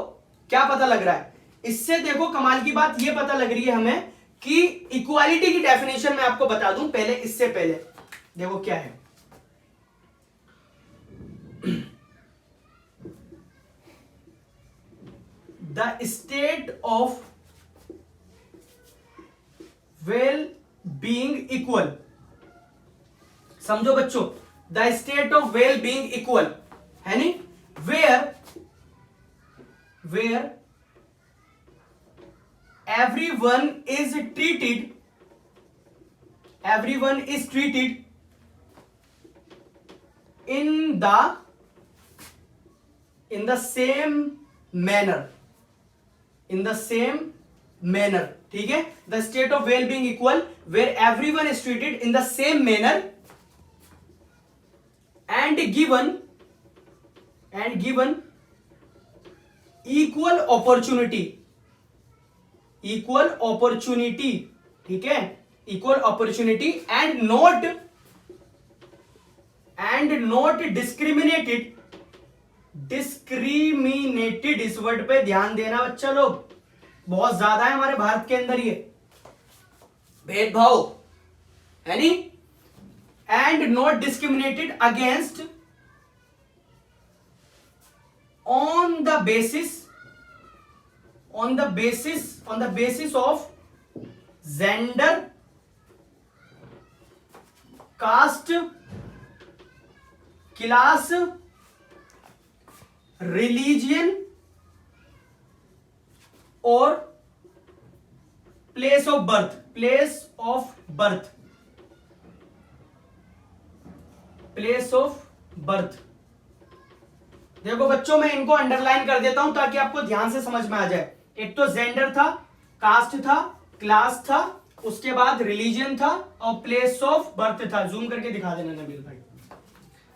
क्या पता लग रहा है? इससे देखो कमाल की बात ये पता लग रही है हमें कि इक्वालिटी की डेफिनेशन मैं आपको बता दूं पहले, इससे पहले देखो क्या है। The state of well being equal. समझो बच्चों, the state of well being equal है नी, where everyone is treated in the same manner, in the same manner, ठीक है। The state of well being equal where everyone is treated in the same manner and given equal opportunity, ठीक है, equal opportunity and not discriminated. इस word पे ध्यान देना बच्चा लोग, बहुत ज्यादा है हमारे भारत के अंदर ये भेदभाव, है नी। And not discriminated against on the basis of gender, caste, class, religion or place of birth। देखो बच्चों, मैं इनको अंडरलाइन कर देता हूं ताकि आपको ध्यान से समझ में आ जाए। एक तो जेंडर था, कास्ट था, क्लास था, उसके बाद रिलीजन था और प्लेस ऑफ बर्थ था। जूम करके दिखा देना नबील भाई।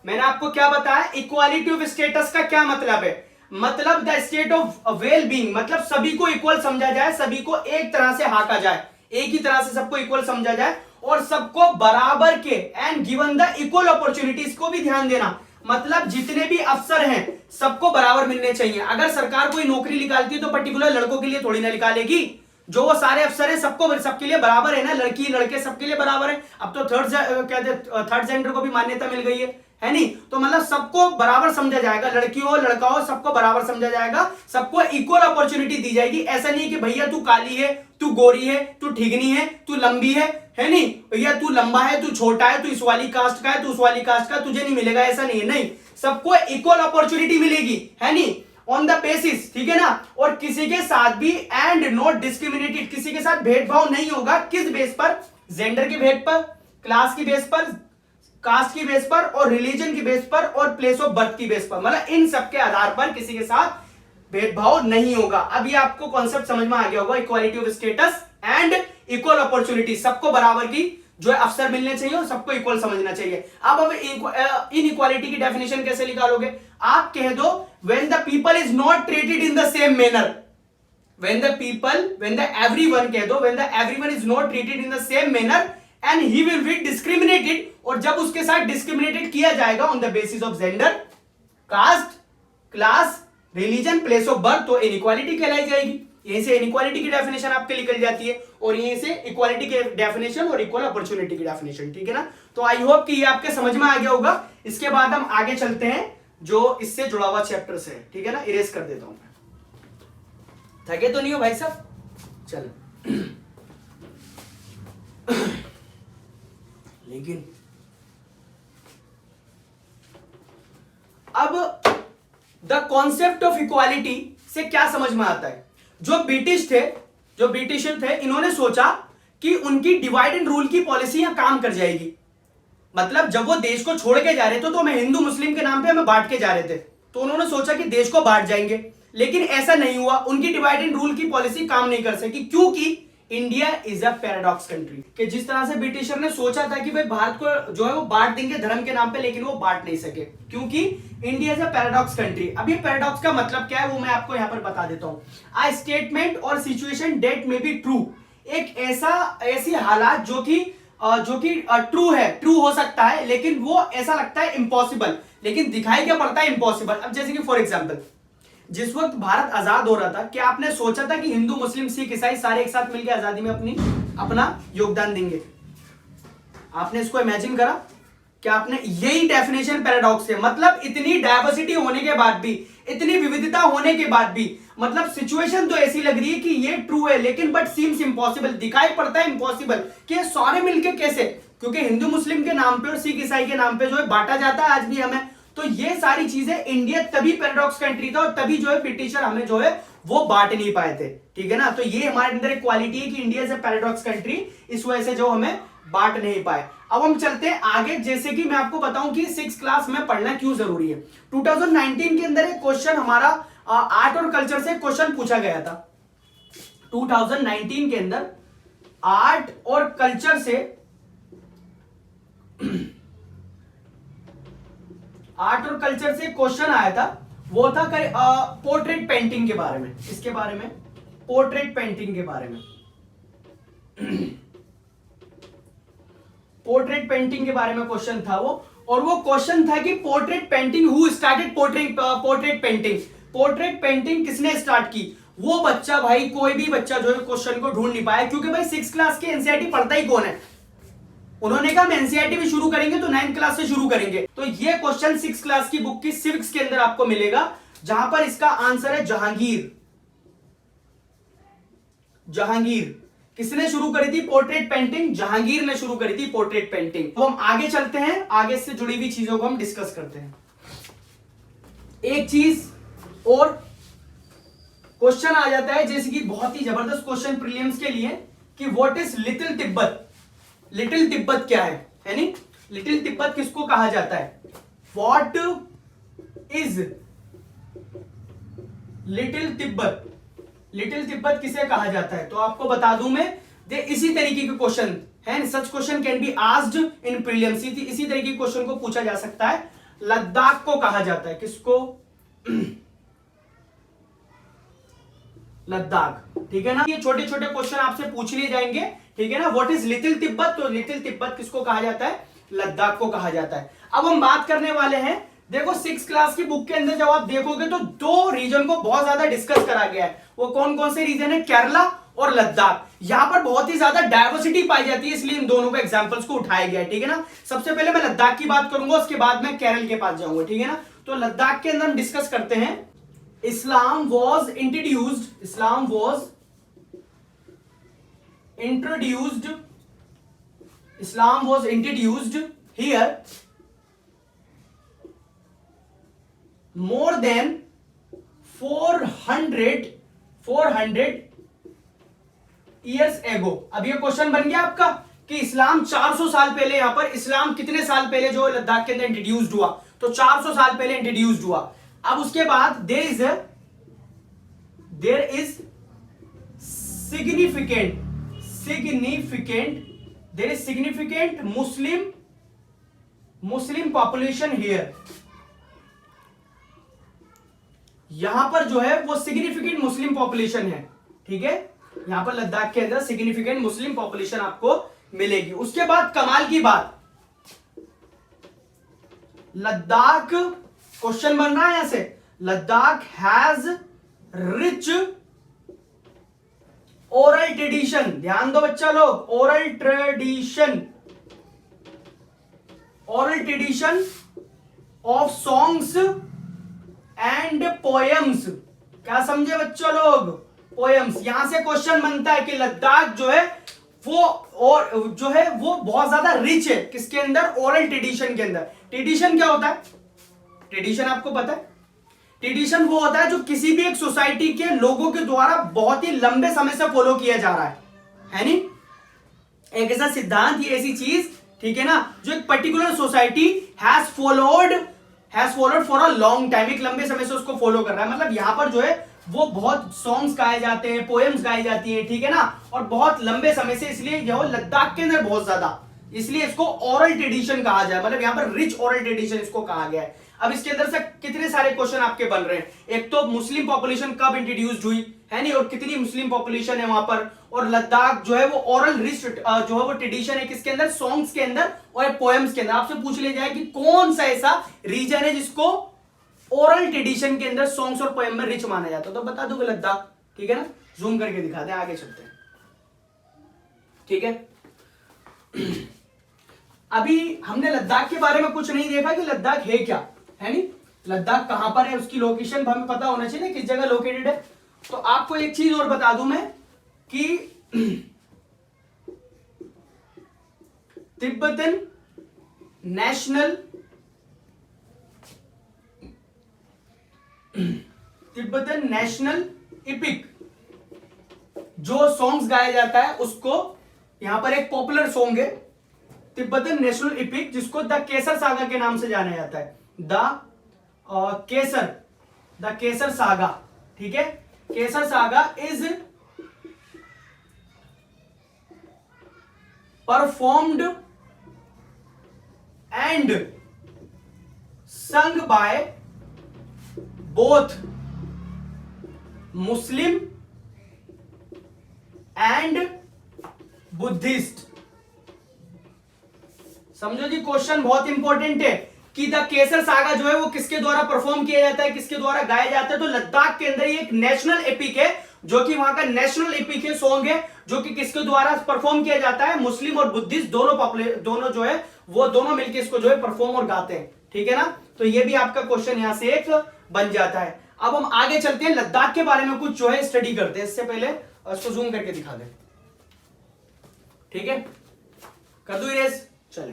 मैंने आपको क्या बताया, इक्वालिटी ऑफ स्टेटस का क्या मतलब है? मतलब the state of well being, मतलब सभी को इक्वल समझा जाए, सभी को एक तरह से हाका जाए, एक ही तरह से सबको इक्वल समझा जाए और सबको बराबर के and given the equal opportunities को भी ध्यान देना। मतलब जितने भी अफसर हैं सबको बराबर मिलने चाहिए। अगर सरकार कोई नौकरी निकालती है तो पर्टिकुलर लड़कों के लिए थोड़ी ना निकालेगी, जो वो सारे अफसर हैं सबको सबके लिए बराबर है ना, लड़की लड़के सबके लिए बराबर है। अब तो थर्ड जेंडर को भी मान्यता मिल गई है नहीं? तो मतलब सबको बराबर समझा जाएगा, लड़की हो लड़का हो सबको बराबर समझा जाएगा, सबको इक्वल अपॉर्चुनिटी दी जाएगी। ऐसा नहीं है कि भैया तू काली है, तू गोरी है, तू ठिगनी है, तू लंबी है नहीं, भैया तू लंबा है, तू छोटा है, तू इस वाली कास्ट का है, तू उस वाली कास्ट का, तुझे नहीं मिलेगा, ऐसा नहीं है। नहीं, सबको इक्वल अपॉर्चुनिटी मिलेगी, है नहीं, ऑन द बेसिस, ठीक है ना। और किसी के साथ भी एंड नॉट डिस्क्रिमिनेटेड, किसी के साथ भेदभाव नहीं होगा। किस बेस पर? जेंडर के बेस पर, क्लास की बेस पर, कास्ट की बेस पर और रिलीजन की बेस पर और प्लेस ऑफ बर्थ की बेस पर, मतलब इन सब के आधार पर किसी के साथ भेदभाव नहीं होगा। अब ये आपको कॉन्सेप्ट समझ में आ गया होगा, equality of status and equal opportunity, सबको बराबर की जो है अफसर मिलने चाहिए और सबको इक्वल समझना चाहिए। अब इन इक्वालिटी की डेफिनेशन कैसे निकालोगे? आप कह दो when the people is not treated in the same manner, when the everyone कह दो, when the everyone is not treated in the same manner and he will be discriminated, और जब उसके साथ डिस्क्रिमिनेटेड किया जाएगा on the basis of gender, caste, class, religion, place of birth, तो inequality कहलाई जाएगी। यहीं से इनइक्वालिटी की डेफिनेशन आपके निकल जाती है और यहीं से इक्वालिटी की डेफिनेशन और इक्वल अपॉर्चुनिटी की डेफिनेशन, ठीक है ना। तो आई होप कि ये आपके समझ में आ गया होगा। इसके बाद हम आगे चलते हैं जो इससे जुड़ा हुआ चैप्टर से, ठीक है ना। इरेज कर देता हूं मैं, थके तो नहीं हो भाई साहब? चल लेकिन अब द कॉन्सेप्ट ऑफ इक्वालिटी से क्या समझ में आता है? जो ब्रिटिशर थे, इन्होंने सोचा कि उनकी डिवाइड एंड रूल की पॉलिसी यहां काम कर जाएगी। मतलब जब वो देश को छोड़ के जा रहे थे तो हमें हिंदू मुस्लिम के नाम पे हमें बांट के जा रहे थे, तो उन्होंने सोचा कि देश को बांट जाएंगे, लेकिन ऐसा नहीं हुआ। उनकी डिवाइड एंड रूल की पॉलिसी काम नहीं कर सकी, क्योंकि India is a paradox country. कि जिस तरह से ब्रिटिशर ने सोचा था कि भाई भारत को जो है वो बांट देंगे धर्म के नाम पे, लेकिन वो बांट नहीं सके, क्योंकि India is a paradox country. अब ये पैराडॉक्स का मतलब क्या है वो मैं आपको यहां पर बता देता हूं। आ स्टेटमेंट और सिचुएशन डेट में बी ट्रू, एक ऐसी हालात जो कि ट्रू हो सकता है, लेकिन वो ऐसा लगता है इम्पॉसिबल, लेकिन दिखाई क्या पड़ता है? इम्पॉसिबल। अब जैसे कि फॉर एग्जाम्पल, जिस वक्त भारत आजाद हो रहा था, क्या आपने सोचा था कि हिंदू मुस्लिम सिख ईसाई सारे एक साथ मिलकर आजादी में अपना योगदान देंगे? आपने इसको इमेजिन करा? क्या आपने? यही डेफिनेशन पैराडॉक्स है। मतलब इतनी डायवर्सिटी होने के बाद भी, इतनी विविधता होने के बाद भी, मतलब सिचुएशन तो ऐसी लग रही है कि ये ट्रू है, लेकिन बट सीम्स इम्पॉसिबल, दिखाई पड़ता है इम्पॉसिबल कि सारे मिलके कैसे, क्योंकि हिंदू मुस्लिम के नाम पे और सिख ईसाई के नाम पे जो है बांटा जाता है आज भी हमें। तो ये सारी चीजें, इंडिया तभी पैराडॉक्स कंट्री था और तभी जो है ब्रिटिशर हमें जो है वो बांट नहीं पाए थे, ठीक है ना। तो ये हमारे अंदर एक क्वालिटी है कि India is a paradox country, इस वजह से जो हमें बांट नहीं पाए। अब हम चलते हैं आगे, जैसे कि मैं आपको बताऊं कि 6 क्लास में पढ़ना क्यों जरूरी है। 2019 के अंदर एक क्वेश्चन हमारा आर्ट और कल्चर से क्वेश्चन पूछा गया था। 2019 के अंदर आर्ट और कल्चर से आर्ट और कल्चर से क्वेश्चन आया था, वो था पोर्ट्रेट पेंटिंग के बारे में। इसके बारे में, पोर्ट्रेट पेंटिंग के बारे में पोर्ट्रेट पेंटिंग के बारे में क्वेश्चन था वो। और वो क्वेश्चन था कि portrait painting, who started portrait painting, portrait painting किसने स्टार्ट की। वो बच्चा भाई, कोई भी बच्चा जो है क्वेश्चन को ढूंढ नहीं पाया, क्योंकि भाई 6 क्लास के एनसीईआरटी पढ़ता ही कौन है। उन्होंने कहा हम एनसीईआरटी भी शुरू करेंगे तो 9th क्लास से शुरू करेंगे। तो ये क्वेश्चन 6 क्लास की बुक की सिविक्स के अंदर आपको मिलेगा, जहां पर इसका आंसर है जहांगीर। जहांगीर किसने शुरू करी थी पोर्ट्रेट पेंटिंग? जहांगीर ने शुरू करी थी पोर्ट्रेट पेंटिंग। तो हम आगे चलते हैं, आगे से जुड़ी हुई चीजों को हम डिस्कस करते हैं। एक चीज और क्वेश्चन आ जाता है, जैसे कि बहुत ही जबरदस्त क्वेश्चन प्रीलिम्स के लिए, कि what is little Tibet. Little Tibet क्या है नी? लिटिल तिब्बत किसको कहा जाता है? What is little Tibet? Little Tibet किसे कहा जाता है? तो आपको बता दूं मैं, इसी तरीके के क्वेश्चन है, such question can be asked in prelims. इसी तरीके के क्वेश्चन को पूछा जा सकता है। लद्दाख को कहा जाता है, किसको? लद्दाख, ठीक है ना। ये छोटे छोटे क्वेश्चन आपसे पूछ लिए जाएंगे, ठीक है ना। What is little Tibet? तो लिटिल तिब्बत किसको कहा जाता है? लद्दाख को कहा जाता है। अब हम बात करने वाले हैं, देखो 6 क्लास की बुक के अंदर जब आप देखोगे तो 2 रीजन को बहुत ज्यादा डिस्कस करा गया है। वो कौन कौन से रीजन है? केरला और लद्दाख। यहां पर बहुत ही ज्यादा डायवर्सिटी पाई जाती है, इसलिए इन दोनों को एग्जांपल्स को उठाया गया है, ठीक है ना। सबसे पहले मैं लद्दाख की बात करूंगा, उसके बाद मैं केरल के पास जाऊंगा, ठीक है ना। तो लद्दाख के अंदर हम डिस्कस करते हैं। Islam was introduced, Islam was introduced, Islam was introduced here more than 400 years ago। अब ये क्वेश्चन बन गया आपका कि इस्लाम 400 साल पहले, यहां पर इस्लाम कितने साल पहले जो लद्दाख के अंदर इंट्रोड्यूस्ड हुआ? तो 400 साल पहले इंट्रोड्यूस्ड हुआ। अब उसके बाद there is significant Muslim population here. यहां पर जो है वो सिग्निफिकेंट मुस्लिम पॉपुलेशन है, ठीक है। यहां पर लद्दाख के अंदर सिग्निफिकेंट मुस्लिम पॉपुलेशन आपको मिलेगी। उसके बाद कमाल की बात, लद्दाख क्वेश्चन बन रहा है यहां से, Ladakh has rich oral tradition. ध्यान दो बच्चा लोग, oral tradition of songs and poems. क्या समझे बच्चों लोग? पोएम्स। यहां से क्वेश्चन बनता है कि लद्दाख जो है वो, और जो है वो बहुत ज्यादा रिच है किसके अंदर? ओरल ट्रेडिशन के अंदर। ट्रेडिशन क्या होता है? ट्रेडिशन आपको पता है? ट्रेडिशन वो होता है जो किसी भी एक सोसाइटी के लोगों के द्वारा बहुत ही लंबे समय से फॉलो किया जा रहा है नी? एक ऐसा सिद्धांत, ये ऐसी चीज, ठीक है ना, जो एक particular society has followed for a long time, एक लंबे समय से उसको फॉलो कर रहा है। मतलब यहां पर जो है वो बहुत सॉन्ग्स गाए जाते हैं, पोएम्स गाई जाती हैं, ठीक है ना, और बहुत लंबे समय से, इसलिए जो लद्दाख के अंदर बहुत ज्यादा, इसलिए इसको ओरल ट्रेडिशन कहा जाए। मतलब यहां पर रिच ओरल ट्रेडिशन इसको कहा गया है। अब इसके अंदर से कितने सारे क्वेश्चन आपके बन रहे हैं। एक तो मुस्लिम पॉपुलेशन कब इंट्रोड्यूस्ड हुई है नहीं, और कितनी मुस्लिम पॉपुलेशन है वहां पर, और लद्दाख जो है वो ओरल रिच जो है वो ट्रेडिशन है किसके अंदर? सॉन्ग्स के अंदर और पोएम्स के अंदर। आपसे पूछ लिया जाए कि कौन सा ऐसा रीजन है जिसको ओरल ट्रेडिशन के अंदर सॉन्ग्स और पोएम में रिच माना जाता है, तो बता दोगे लद्दाख, ठीक है ना। जूम करके दिखाते हैं, आगे चलते हैं, ठीक है। अभी हमने लद्दाख के बारे में कुछ नहीं देखा कि लद्दाख है क्या, है नहीं, लद्दाख कहां पर है, उसकी लोकेशन हमें पता होना चाहिए, किस जगह लोकेटेड है। तो आपको एक चीज और बता दूं मैं कि तिब्बतन नेशनल इपिक जो सॉन्ग्स गाया जाता है, उसको यहां पर एक पॉपुलर सॉन्ग है, तिब्बतन नेशनल एपिक, जिसको द केसर सागा के नाम से जाना जाता है, द केसर सागा, ठीक है। Kesar saga is performed and sung by both Muslim and Buddhist. समझो जी, क्वेश्चन बहुत इंपॉर्टेंट है कि द केसर सागा जो है वो किसके द्वारा परफॉर्म किया जाता है, किसके द्वारा गाया जाता है। तो लद्दाख के अंदर ये एक नेशनल एपिक है, जो कि वहां का नेशनल एपिक है, सॉन्ग है, जो कि किसके द्वारा परफॉर्म किया जाता है, मुस्लिम और बुद्धिस्ट दोनों जो है वो दोनों मिलकर इसको जो है परफॉर्म और गाते हैं, ठीक है ना। तो ये भी आपका क्वेश्चन यहां से एक बन जाता है। अब हम आगे चलते हैं, लद्दाख के बारे में कुछ जो है स्टडी करते हैं। इससे पहले इसको जूम करके दिखा दें, ठीक है, कर दो इरेज, चले।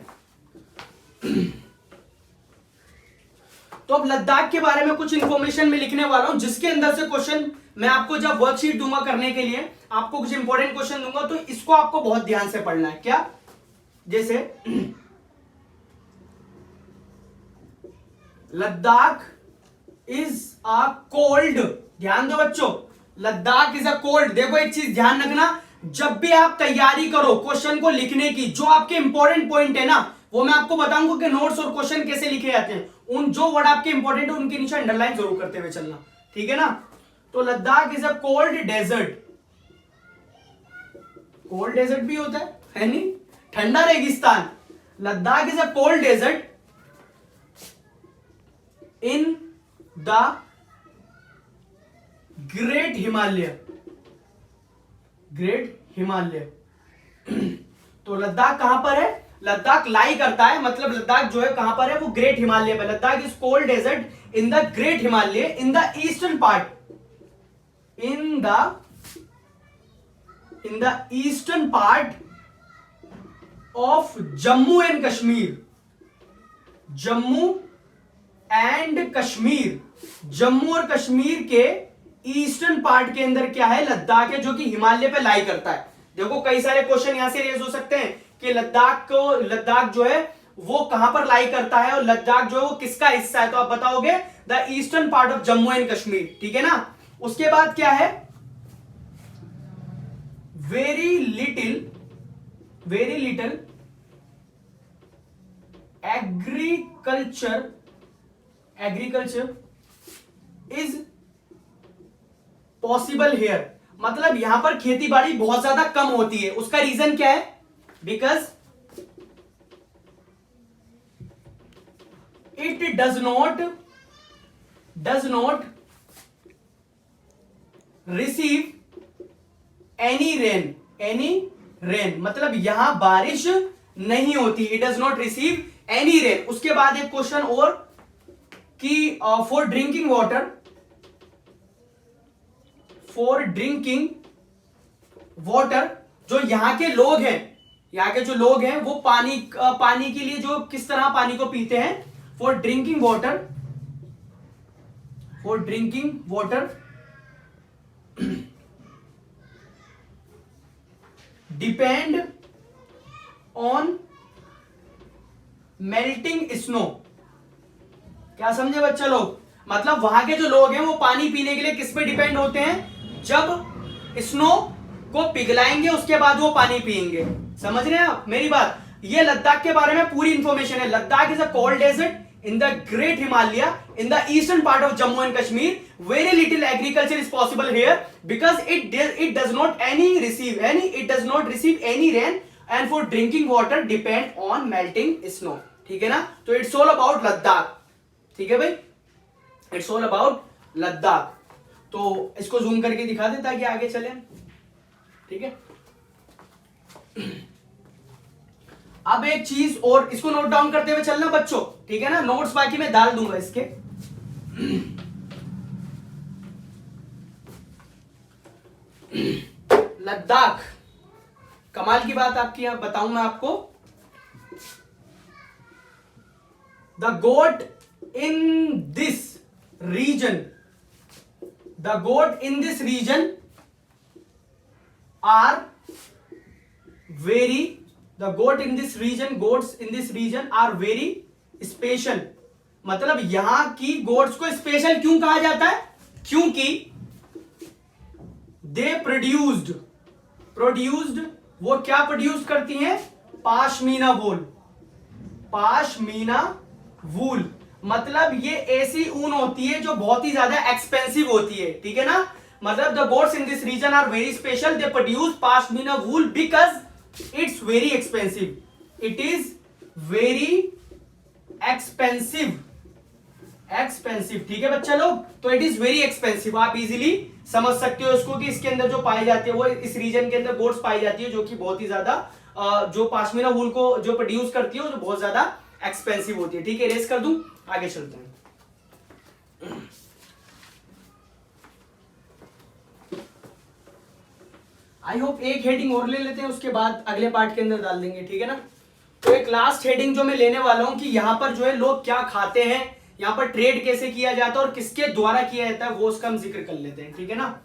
तो अब लद्दाख के बारे में कुछ इंफॉर्मेशन मैं लिखने वाला हूं, जिसके अंदर से क्वेश्चन मैं आपको जब वर्कशीट दूंगा करने के लिए, आपको कुछ इंपॉर्टेंट क्वेश्चन दूंगा, तो इसको आपको बहुत ध्यान से पढ़ना है। क्या? जैसे लद्दाख इज अ कोल्ड, ध्यान दो बच्चों, लद्दाख इज अ कोल्ड। देखो एक चीज ध्यान रखना, जब भी आप तैयारी करो क्वेश्चन को लिखने की, जो आपके इंपॉर्टेंट पॉइंट है ना, वो मैं आपको बताऊंगा कि नोट्स और क्वेश्चन कैसे लिखे जाते हैं। उन जो वर्ड आपके इंपॉर्टेंट है उनके नीचे अंडरलाइन जरूर करते हुए चलना, ठीक है ना। तो Ladakh is a cold desert, cold desert भी होता है नहीं, ठंडा रेगिस्तान। Ladakh is a cold desert in the great Himalaya, great Himalaya. तो लद्दाख कहां पर है? लद्दाख लाई करता है, मतलब लद्दाख जो है कहां पर है, वो ग्रेट हिमालय में। Ladakh is cold desert in the great Himalaya in the eastern part, in the eastern part of Jammu and Kashmir, Jammu and Kashmir. Jammu और कश्मीर के ईस्टर्न पार्ट के अंदर क्या है? लद्दाख है, जो कि हिमालय पे लाई करता है। देखो कई सारे क्वेश्चन यहां से रेज हो सकते हैं कि लद्दाख जो है वो कहां पर लाई करता है, और लद्दाख जो है वो किसका हिस्सा है, तो आप बताओगे the eastern part of Jammu and Kashmir, ठीक है ना। उसके बाद क्या है? Very little agriculture is possible here, मतलब यहां पर खेती बाड़ी बहुत ज्यादा कम होती है। उसका रीजन क्या है? Because it does not receive any rain, मतलब यहां बारिश नहीं होती, it does not receive any rain. उसके बाद एक क्वेश्चन और कि फॉर ड्रिंकिंग वाटर, जो यहाँ के लोग हैं, वो पानी के लिए जो किस तरह पानी को पीते हैं, for drinking water depend on melting snow. क्या समझे बच्चे लोग? मतलब वहां के जो लोग हैं वो पानी पीने के लिए किस पे डिपेंड होते हैं? जब स्नो को पिघलाएंगे उसके बाद वो पानी पिएंगे। समझ रहे हैं आप मेरी बात? ये लद्दाख के बारे में पूरी इंफॉर्मेशन है। Ladakh is a cold desert in the great Himalaya in the eastern part of Jammu and Kashmir. Very little agriculture is possible here because it does not receive any rain and for drinking water depend on melting snow, ठीक है ना। तो it's all about Ladakh, ठीक है भाई, it's all about Ladakh. तो इसको zoom करके दिखा दे ताकि आगे चले, ठीक है। अब एक चीज और, इसको नोट डाउन करते हुए चलना बच्चों, ठीक है ना। नोट्स बाकी मैं डाल दूंगा इसके। लद्दाख, कमाल की बात आपकी यहां बताऊं मैं आपको। The goat in this region are very the goat in this region, goats in this region are very special. मतलब यहां की गोट्स को स्पेशल क्यों कहा जाता है? क्योंकि दे प्रोड्यूस्ड वो क्या प्रोड्यूस करती हैं? पाशमीना वूल। पाशमीना वूल मतलब ये ऐसी ऊन होती है जो बहुत ही ज्यादा एक्सपेंसिव होती है, ठीक है ना। मतलब the goats in this region are very special, they produce pashmina wool because it's very expensive, it is very expensive, ठीक है बच्चा लोग। तो इट इज वेरी एक्सपेंसिव, आप इजीली समझ सकते हो इसको कि इसके अंदर जो पाई जाती है वो इस रीजन के अंदर गोट्स पाई जाती है जो कि बहुत ही ज्यादा जो पाशमीना वूल को जो प्रोड्यूस करती है वो जो बहुत ज्यादा एक्सपेंसिव होती है, ठीक है। रेस कर दूं, आगे चलते हैं। आई होप एक हेडिंग और ले लेते हैं, उसके बाद अगले पार्ट के अंदर डाल देंगे, ठीक है ना। तो एक लास्ट हेडिंग जो मैं लेने वाला हूं कि यहां पर जो है लोग क्या खाते हैं, यहां पर ट्रेड कैसे किया जाता है और किसके द्वारा किया जाता है, वो उसका हम जिक्र कर लेते हैं, ठीक है ना।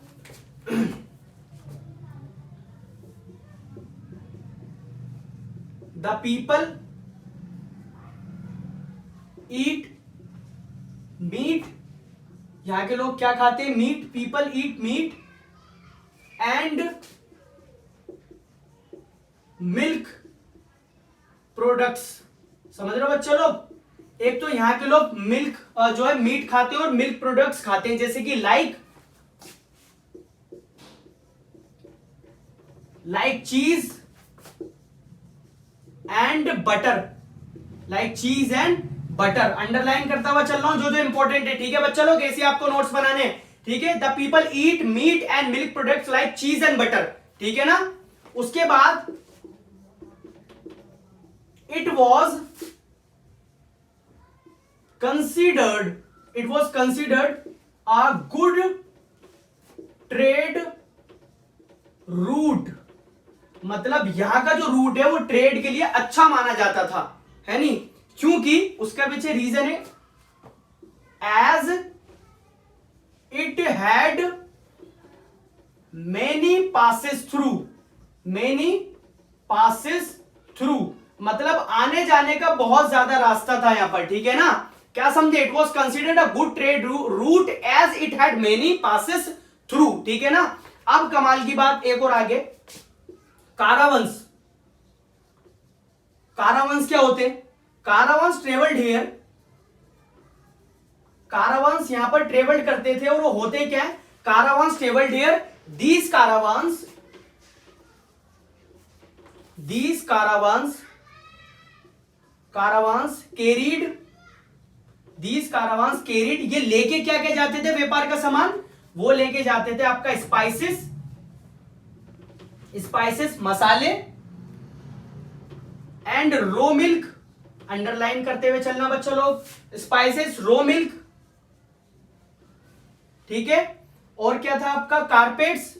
द पीपल ईट मीट, यहां के लोग क्या खाते हैं? Meat. People eat meat and milk products. समझ रहे हो बच्चों लोग? एक तो यहां के लोग मिल्क जो है मीट खाते हैं और मिल्क प्रोडक्ट्स खाते हैं, जैसे कि लाइक चीज एंड बटर, लाइक चीज एंड बटर। अंडरलाइन करता हुआ चल रहा हूं जो जो इंपॉर्टेंट है, ठीक है बच्चा लोग। ऐसे आपको नोट्स बनाने हैं, ठीक है। The people eat meat and milk products like चीज एंड बटर, ठीक है ना। उसके बाद it was considered a good trade root. मतलब यहां का जो रूट है वो ट्रेड के लिए अच्छा माना जाता था, है नहीं, क्योंकि उसका पीछे रीजन है as it had many passes through, मतलब आने जाने का बहुत ज्यादा रास्ता था यहां पर, ठीक है ना। क्या समझे? It was considered a good trade route as it had many passes through, ठीक है ना। अब कमाल की बात एक और आगे, कारावंस क्या होते हैं? कारावंस ट्रेवल्ड हियर, कारावंस यहां पर ट्रेवल्ड करते थे और वो होते क्या है? Caravans travelled here, these caravans carried, ये लेके क्या क्या जाते थे? व्यापार का सामान, वो लेके जाते थे आपका स्पाइसेस मसाले एंड रो मिल्क। अंडरलाइन करते हुए चलना बच्चों लोग, स्पाइसेस, रो मिल्क, ठीक है। और क्या था आपका? कारपेट्स,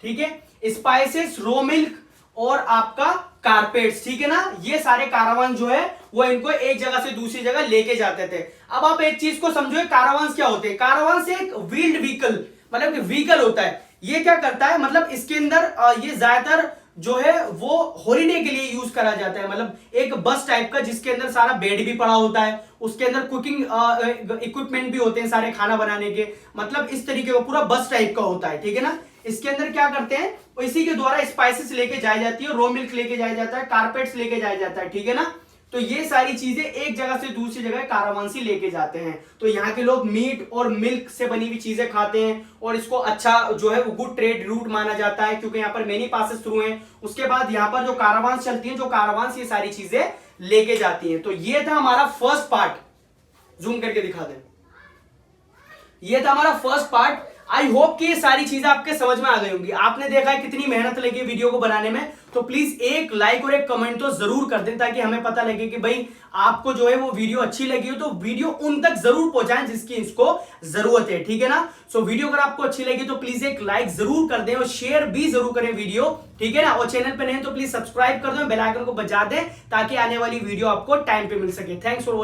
ठीक है। स्पाइसेस, रो मिल्क और आपका कारपेट्स, ठीक है ना। ये सारे कारावान जो है वो इनको एक जगह से दूसरी जगह लेके जाते थे। अब आप एक चीज को समझो, कारावांस क्या होते हैं? कारावांस एक व्हील्ड व्हीकल, मतलब व्हीकल होता है। ये क्या करता है? मतलब इसके अंदर ये ज्यादातर जो है वो हॉलिडे के लिए यूज करा जाता है, मतलब एक बस टाइप का जिसके अंदर सारा बेड भी पड़ा होता है, उसके अंदर कुकिंग इक्विपमेंट भी होते हैं सारे खाना बनाने के, मतलब इस तरीके का पूरा बस टाइप का होता है, ठीक है ना। इसके अंदर क्या करते हैं? इसी के द्वारा स्पाइसेस लेके जाई जाती है, रो मिल्क लेके जाया जाता है, कारपेट्स लेके जाया जाता है, ठीक है ना। तो ये सारी चीजें एक जगह से दूसरी जगह कारावांसी लेके जाते हैं। तो यहाँ के लोग मीट और मिल्क से बनी हुई चीजें खाते हैं और इसको अच्छा जो है वो गुड ट्रेड रूट माना जाता है, क्योंकि यहाँ पर मेनी पासेस थ्रू हैं। उसके बाद यहाँ पर जो कारावांस चलती हैं, जो कारावांस ये सारी चीजें लेके जाती हैं। तो ये था हमारा फर्स्ट पार्ट, जूम करके दिखा दें, ये था हमारा फर्स्ट पार्ट। आई होप कि ये सारी चीजें आपके समझ में आ गई होंगी। आपने देखा है कितनी मेहनत लगी वीडियो को बनाने में, तो प्लीज एक लाइक और एक कमेंट तो जरूर कर दें, ताकि हमें पता लगे कि भाई आपको जो है वो वीडियो अच्छी लगी हो। तो वीडियो उन तक जरूर पहुंचाएं जिसकी इसको जरूरत है, ठीक है ना। सो वीडियो अगर आपको अच्छी लगी तो प्लीज एक लाइक जरूर कर दें और शेयर भी जरूर करें वीडियो, ठीक है ना। और चैनल पे नहीं तो प्लीज सब्सक्राइब कर दें, बेल आइकन को बजा दें, ताकि आने वाली वीडियो आपको टाइम पे मिल सके। Thanks for watching.